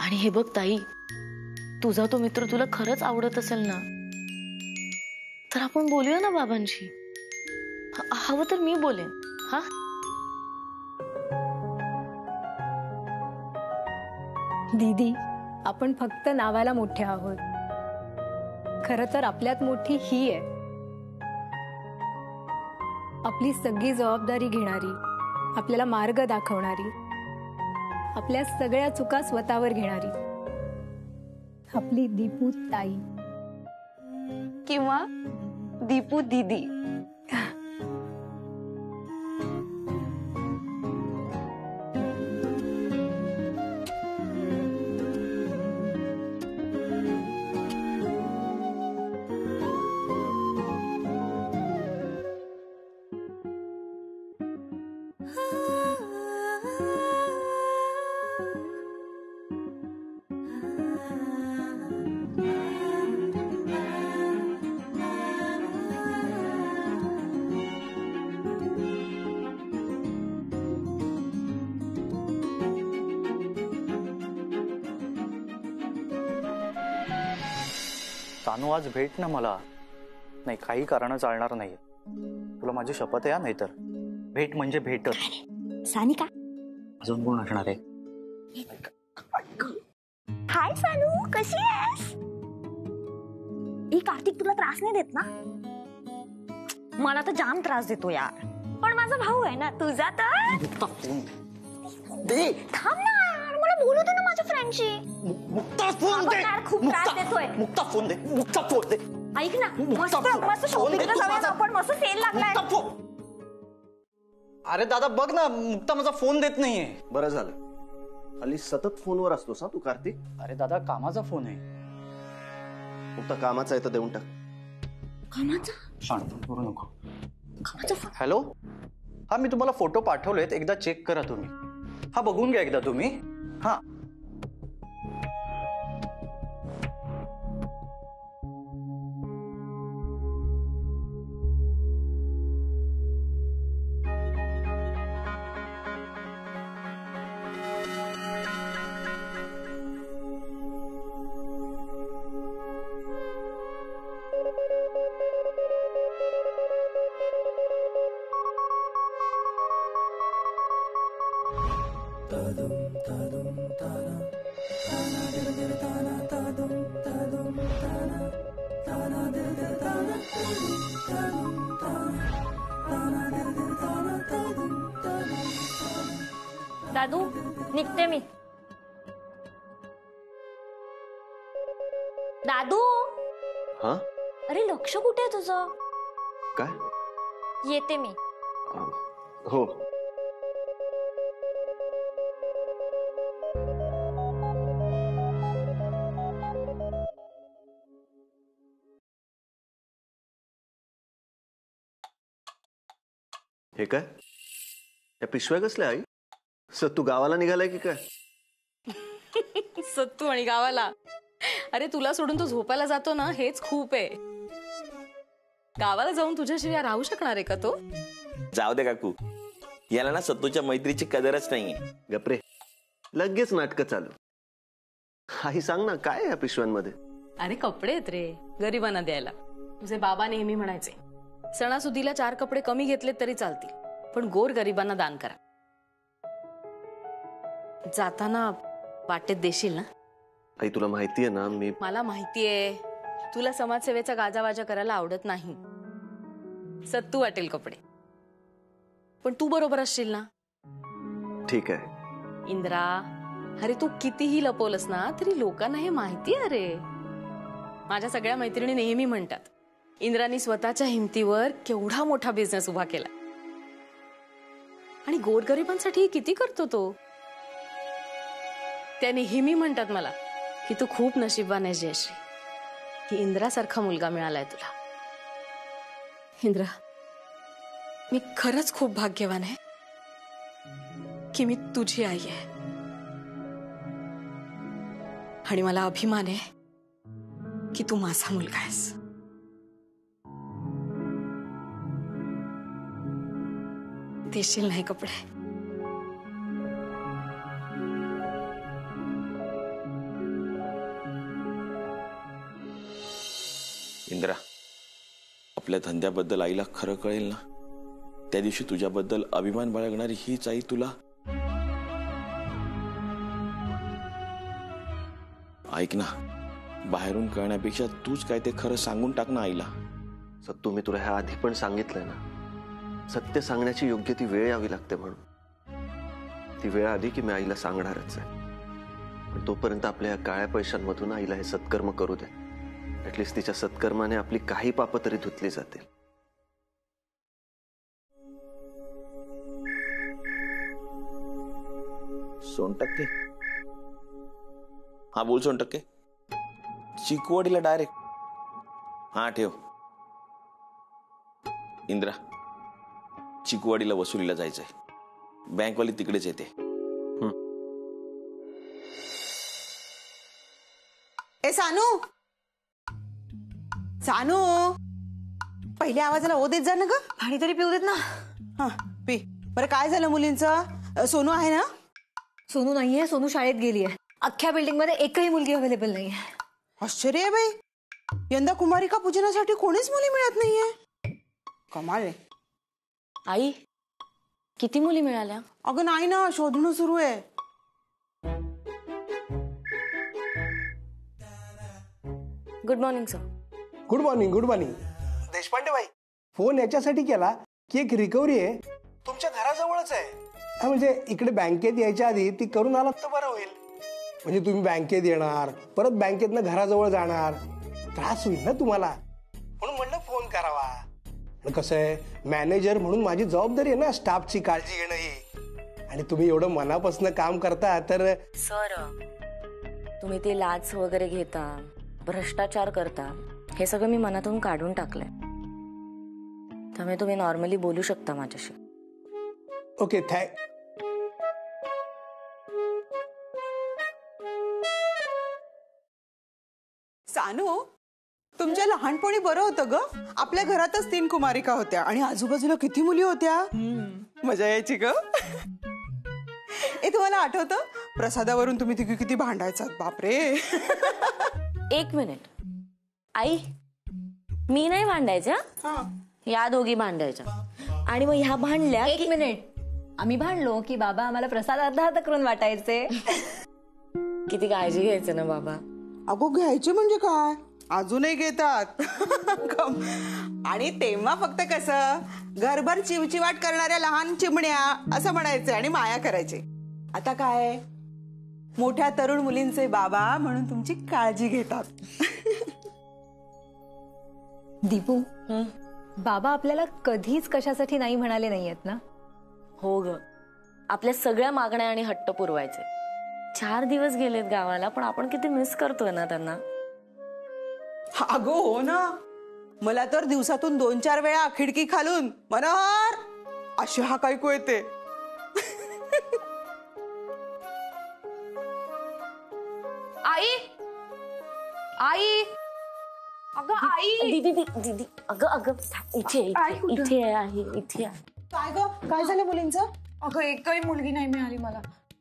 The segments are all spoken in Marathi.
आणि हे बघ ताई, तुझा तो मित्र तुला खरंच आवडत असेल ना, तर आपण बोलूया ना बाबांशी. हवं तर मी बोलेन. हा, दीदी, आपण फक्त नावाला मोठे आहोत. खरं तर आपल्यात मोठी ही आहे, आपली सगळी जबाबदारी घेणारी, आपल्याला मार्ग दाखवणारी, आपल्या सगळ्या चुका स्वतःवर घेणारी, आपली दीपू ताई किंवा दीपू दीदी. सानू, आज भेट ना मला. नाही, काही कारण चालणार नाही. तुला माझी शपथ आहे. नाही तर भेट म्हणजे भेटच. सानिका अजून कोण असणार आहे? हाय सानू, कशी आहेस? ई कार्तिक तुला त्रास नाही देत ना? मला तर जाम त्रास देतो यार, पण माझा भाऊ आहे ना तुझा. तर दे, थांब ना यार, मला बोलू दे ना माझ्या फ्रेंडशी. मुक्ता फोन दे. खूप त्रास देतोय. मुक्ता फोन दे. मुक्ता फोन दे. ऐक ना, मस्त मस्त शॉपिंगला जाऊया आपण, मस्त सेल लागलाय. अरे दादा बघ ना, मुक्ता माझा फोन देत नाहीये. बरं झालं, हल्ली सतत फोनवर असतोस हा तू कार्तिक. अरे दादा, कामाचा फोन आहे. मुक्ता कामाचा आहे तर देऊन टाक. कामाचा? शांत करू नको. कामाचा फोन? हॅलो, हा मी तुम्हाला फोटो पाठवलेत, एकदा चेक करा तुम्ही. हा बघून घ्या एकदा तुम्ही. हा, दादू, निघते मी. दादू, हा, अरे लक्ष कुठे आहे तुझं? काय? येते मी. हो. हे काय? या पिशव्या कसल्या आई? सत्तू गावाला निघालाय की काय? सत्तू आणि गावाला? अरे तुला सोडून तो झोपायला जातो ना, हेच खूप आहे. गावाला जाऊन तुझ्याशिवाय राहू शकणार आहे का तो? जाऊ दे काकू, याला ना सत्तूच्या मैत्रीची कदरच नाहीये. गप्रे, लगेच नाटकं चालू. आई सांग ना, काय आहे या पिशव्यांमध्ये? अरे कपडे आहेत रे, गरिबांना द्यायला. तुझे बाबा नेहमी म्हणायचे, सणासुदीला 4 कपडे कमी घेतले तरी चालतील, पण गोर गरिबांना दान करा. जाताना वाटेत देशील ना? आई तुला माहितीये ना, मला माहितीये तुला समाजसेवेचा गाजावाजा करायला आवडत नाही. सत्तू वाटेल कपडे, पण तू बरोबर असशील ना? ठीक आहे. इंद्रा, अरे तू कितीही लपवलंस ना तरी लोकांना हे माहिती आहे. अरे माझ्या सगळ्या मैत्रिणी नेहमी म्हणतात, इंद्रानी स्वतःच्या हिमतीवर केवढा मोठा बिझनेस उभा केला आणि गोरगरिबांसाठी किती करतो तो. त्या नेहमी म्हणतात मला की तू खूप नशीबवान आहेस जयश्री, की इंद्रासारखा मुलगा मिळालाय तुला. इंद्रा, मी खरंच खूप भाग्यवान आहे की मी तुझी आई आहे. आणि मला अभिमान आहे की तू माझा मुलगा आहेस. देशील नाही कपडे? आपल्या धंद्याबद्दल आईला खरं कळेल ना, त्या दिवशी तुझ्याबद्दल अभिमान बाळगणारी हीच आई तुला. ऐक ना, बाहेरून कळण्यापेक्षा तूच काय ते खरं सांगून टाक ना आईला. सत्तू, मी तुला ह्या आधी पण सांगितलंय ना, सत्य सांगण्याची योग्य ती वेळ यावी लागते म्हणून. ती वेळ आली की मी आईला सांगणारच आहे. पण तोपर्यंत आपल्या या काळ्या पैशांमधून आईला हे सत्कर्म करू दे. ऍटलिस्ट तिच्या सत्कर्माने आपली काही पापं तरी धुतली जातील. सोनटक्के, हा बोल सोनटक्के. चिकवडीला डायरेक्ट. हा ठेव. इंद्रा, चिकवडीला वसुलीला जायचंय. बँकवाली तिकडेच येते. ए सानू, सानू, पहिल्या आवाजाला ओ देत जा ना ग. पाणी तरी पिऊ देत ना. हा पी. बरं काय झालं मुलींचं? सोनू आहे ना? सोनू नाहीये, सोनू शाळेत गेली आहे. अख्ख्या बिल्डिंग मध्ये एकही मुलगी अवेलेबल नाहीये. आश्चर्य आहे बाई, यंदा कुमारिका पूजनासाठी कोणीच मुली मिळत नाहीये. कमाल आहे. आई, किती मुली मिळाल्या? अगं नाही ना, शोधणं सुरू आहे. Good morning sir. Good morning. Good morning. Deshpande बाई, फोन याच्यासाठी केला की एक रिकव्हरी आहे तुमच्या घराजवळच आहे. हा म्हणजे इकडे बँकेत यायच्या आधी ती करून आलात तर बरं होईल. म्हणजे तुम्ही बँकेत येणार, परत बँकेतनं घराजवळ जाणार, त्रास होईल ना तुम्हाला, म्हणून म्हणलं फोन करावा. कसं आहे, मॅनेजर म्हणून माझी जबाबदारी आहे ना स्टाफची काळजी घेणं ही. आणि तुम्ही एवढं मनापासून काम करता तर. सर, तुम्ही ते लाच वगैरे घेता, भ्रष्टाचार करता, हे सगळं मी मनातून काढून टाकलंय. त्यामुळे तुम्ही नॉर्मली बोलू शकता माझ्याशी. ओके, सानू, तुमच्या लहानपणी बरं होतं ग. आपल्या घरातच 3 कुमारिका होत्या आणि आजूबाजूला किती मुली होत्या. मजा यायची ग. ए, तुम्हाला आठवतं प्रसादावरून तुम्ही तिघी किती भांडायचात? बापरे. एक मिनिट आई, मी नाही भांडायच्या, या दोघी भांडायच्या. आणि मग ह्या भांडल्या. एक मिनिट, आम्ही भांडलो की बाबा आम्हाला प्रसाद अर्धा अर्धा करून वाटायचे. किती काळजी घ्यायचं ना बाबा. अगो, घ्यायचे म्हणजे काय, अजूनही घेतात. आणि तेव्हा फक्त कसं घरभर चिवचिवाट करणाऱ्या लहान चिमण्या असं म्हणायचे आणि माया करायचे. आता काय, मोठ्या तरुण मुलींचे बाबा म्हणून तुमची काळजी घेतात. दीपू, बाबा आपल्याला कधीच कशासाठी नाही म्हणाले नाहीयेत ना? हो ग, आपल्या सगळ्या मागण्या आणि हट्ट पुरवायचे. 4 दिवस गेलेत गावाला, पण आपण किती मिस करतोय ना त्यांना. अगो हो ना, मला तर दिवसातून 2-4 वेळा खिडकी खालून मनोहर अशी हाक ऐकू येते. आई, आई, अगं आई, दीदी दीदी, अगं अगं इथे इथे आहे, इथे आहे. काय ग, काय झालं मुलींचं? अगं एकही मुलगी नाही मिळाली मला.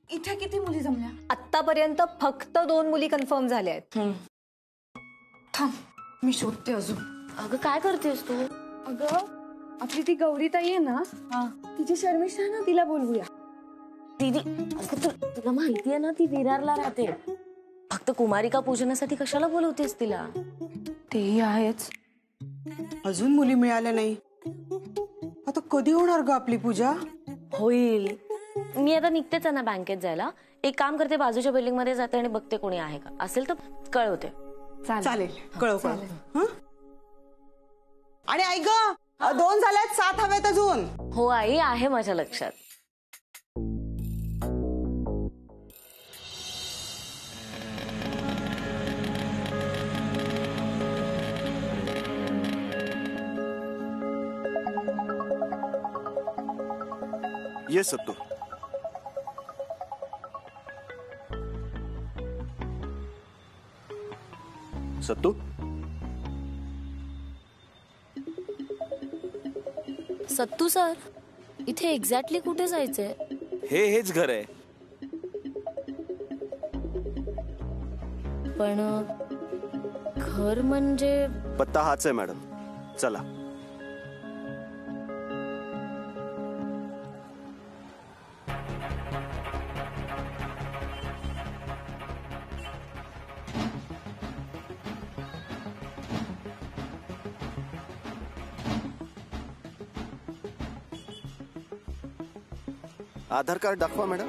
इथे किती मुली जमल्या? आतापर्यंत फक्त 2 मुली कन्फर्म झाल्या आहेत. थांब, मी शोधते अजून. अगं काय करतेस तू? अगं आपली ती गौरीताई आहे ना, तिची शर्मिष्ठा आहे ना, तिला बोलवूया. दीदी, अगं तुला माहिती आहे ना ती विरारला राहते. फक्त कुमारिका पूजनासाठी कशाला बोलवतेस तिला? तेही आहेच. अजून मुली मिळाल्या नाही. आता कधी होणार ग आपली पूजा? होईल. मी आता निघतेच ना बँकेत जायला. एक काम करते, बाजूच्या बिल्डिंग मध्ये जाते आणि बघते कोणी आहे का. असेल तर कळवते. चालेल, कळव. आणि आई ग, 2 झाल्यात, 7 हव्यात अजून. हो आई, आहे माझ्या लक्षात. येस सत्तू. सत्तू, सत्तू सर, इथे एक्झॅक्टली कुठे जायचंय? हेच घर आहे. पण घर म्हणजे? पत्ता हाच आहे मॅडम. चला. आधार कार्ड दाखवा मॅडम.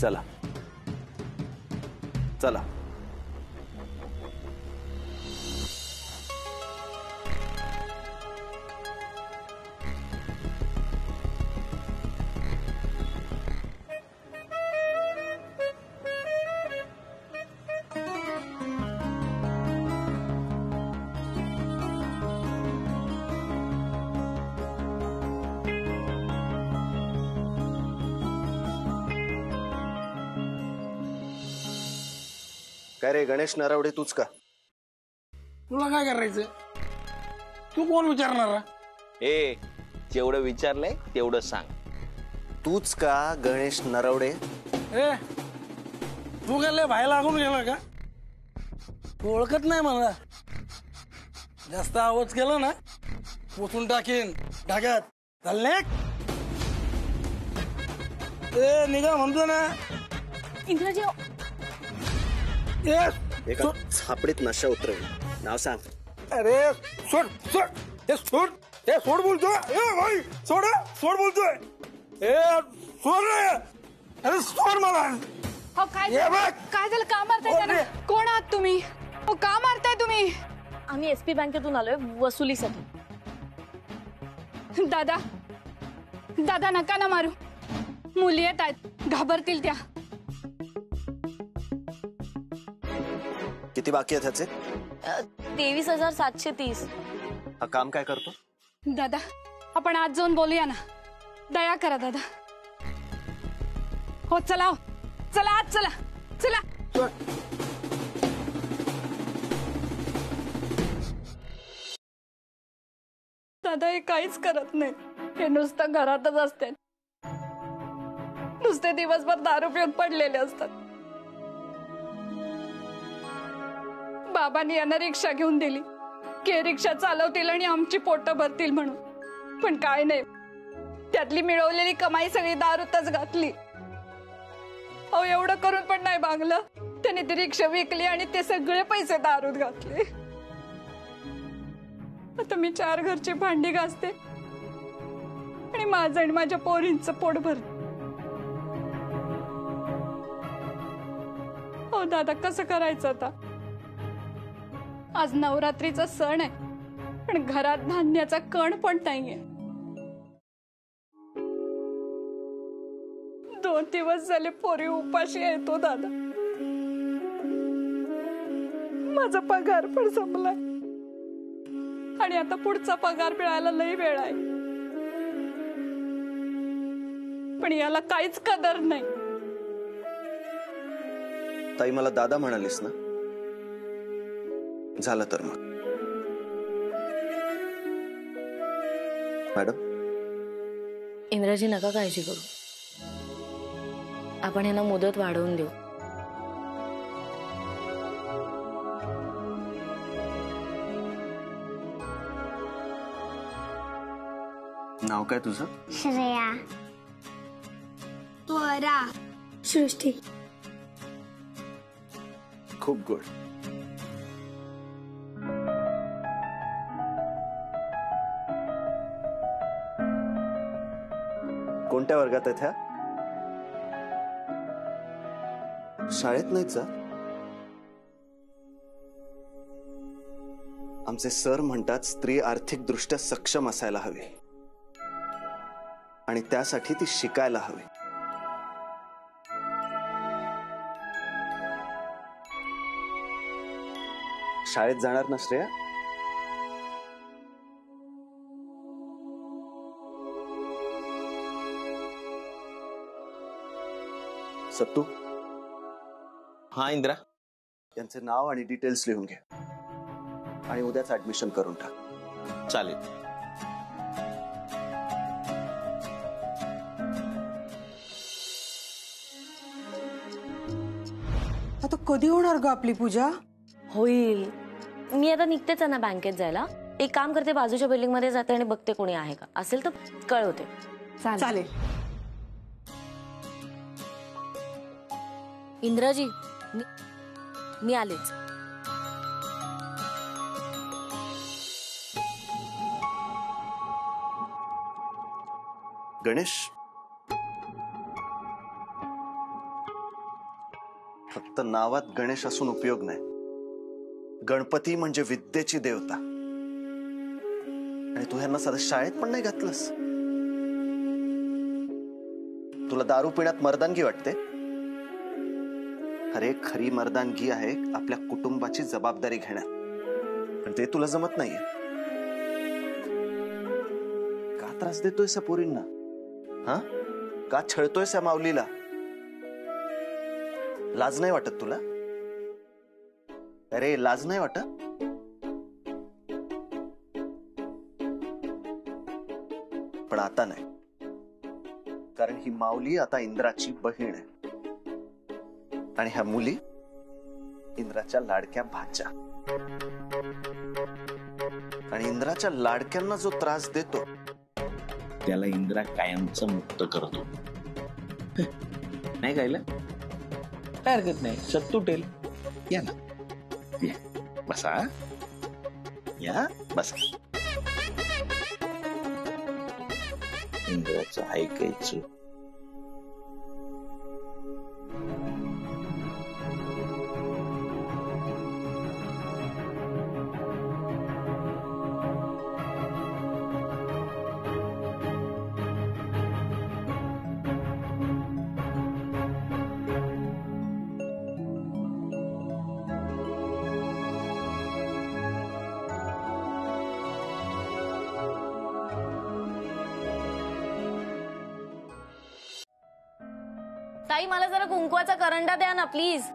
चला चला. काय रे गणेश नरावडे, तूच का? तुला काय करायचं? तू कोण विचारणार? ए जेवढं विचारलंय तेवढं सांग. तूच का गणेश नरवडे? ए तू काय लय भाई लागून गेला का? तू ओळखत नाही मला. जास्त आवाज केला ना पोचून टाकीन ढाग्यात. चालले ए निघा म्हणतो ना. इंद्राजी एका छापडीत नशा उतरव. नाव सांग. अरे सोड सोड हे सोड. हे सोड बोलतोय. ए भाई सोड सोड बोलतोय. ए सोड रे. अरे सोड मला. हो काय काय झालं? का मारताय त्यांना? कोण आहात तुम्ही? हो का मारताय तुम्ही? आम्ही SP बँकेतून आलोय वसुलीसाठी. दादा दादा नका ना मारू. मुली येत आहेत, घाबरतील त्या. किती बाकी आहेत ह्याचे? 23,730. हा काम काय करतो? दादा आपण आज जाऊन बोलूया ना. दया करा दादा. हो चला हो. चला आज चला चला. दादा हे काहीच करत नाही. हे नुसतं घरातच असते. नुसते दिवसभर दारू पिऊन पडलेले असतात. बाबांनी यांना रिक्षा घेऊन दिली की रिक्षा चालवतील आणि आमची पोट भरतील म्हणून. पण काय नाही, त्यातली मिळवलेली कमाई सगळी दारूतच घातली. अहो एवढं करून पण नाही भागलं. त्याने ती रिक्षा विकली आणि ते सगळे पैसे दारूत घातले. आता मी 4 घरची भांडी घासते आणि माझं आणि माझ्या पोरींचं पोट भरते. हो दादा कसं करायचं आता? आज नवरात्रीचा सण आहे पण घरात धान्याचा कण पण नाहीये. 2 दिवस झाले पोरी उपाशी येतो दादा. माझा पगार पण संपलाय आणि आता पुढचा पगार मिळायला लई वेळ आहे. पण याला काहीच कदर नाही. ताई मला दादा म्हणालीस ना? झालं तर मग. मॅडम इंद्राजी नका काळजी करू. आपण यांना मुदत वाढवून देऊ. नाव काय तुझं? श्रेया. त्वरा. सृष्टी. खूप गुड. कोणत्या वर्गात आहेत ह्या? शाळेत नाहीत जा? आमचे सर म्हणतात स्त्री आर्थिकदृष्ट्या सक्षम असायला हवी आणि त्यासाठी ती शिकायला हवी. शाळेत जाणार ना श्रेया? सत्तू. हा इंद्रा. यांचे नाव आणि डिटेल्स लिहून घे आणि उद्याच ऍडमिशन करून टाक. चालेल. आता कधी होणार ग आपली पूजा? होईल. मी आता निघतेच ना बँकेत जायला. एक काम करते, बाजूच्या बिल्डिंग मध्ये जाते आणि बघते कोणी आहे का. असेल तर कळवते. चालेल. इंद्राजी मी आलेच. गणेश, फक्त नावात गणेश असून उपयोग नाही. गणपती म्हणजे विद्येची देवता. आणि तू ह्यांना साधं शाळेत पण नाही घातलंस. तुला दारू पिण्यात मर्दानगी वाटते. अरे खरी मर्दानगी आहे आपल्या कुटुंबाची जबाबदारी घेण्यात. पण ते तुला जमत नाहीये. का त्रास देतोय सा पोरींना? हा, का छळतोय सा माऊलीला? लाज नाही वाटत तुला? अरे लाज नाही वाटत? पण आता नाही, कारण ही माऊली आता इंद्राची बहीण आहे. आणि ह्या मुली इंद्राच्या लाडक्या भाच्या. आणि इंद्राच्या लाडक्यांना जो त्रास देतो त्याला इंद्रा कायमचं मुक्त करतो. नाही गायला काय हरकत नाही. सत तुटेल. या ना, या बसा. या बसा. इंद्राचं ऐकायचं. ताई मला जरा कुंकवाचा करंडा द्या ना प्लीज.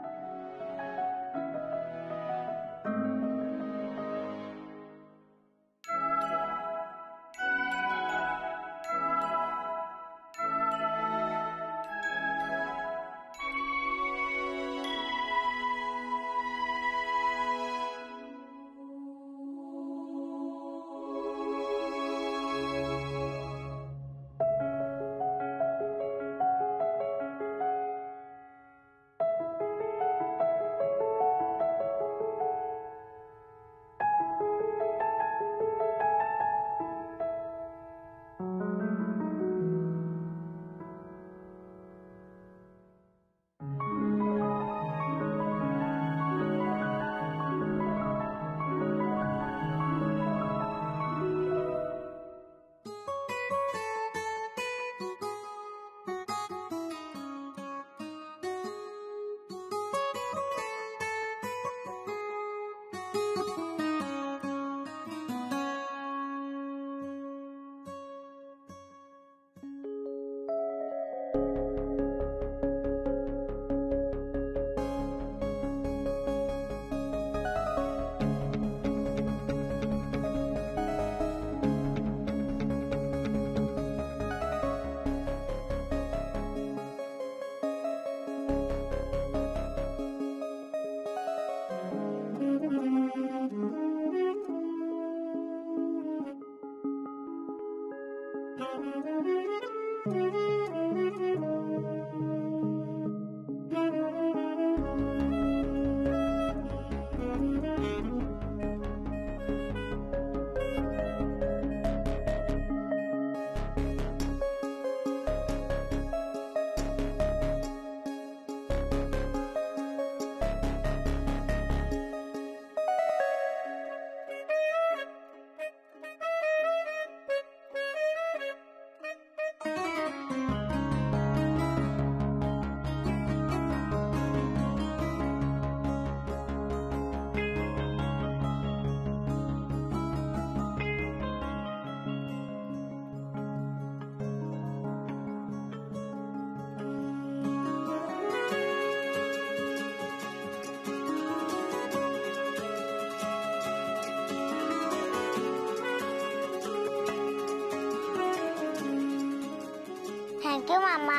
थँक्यू मामा.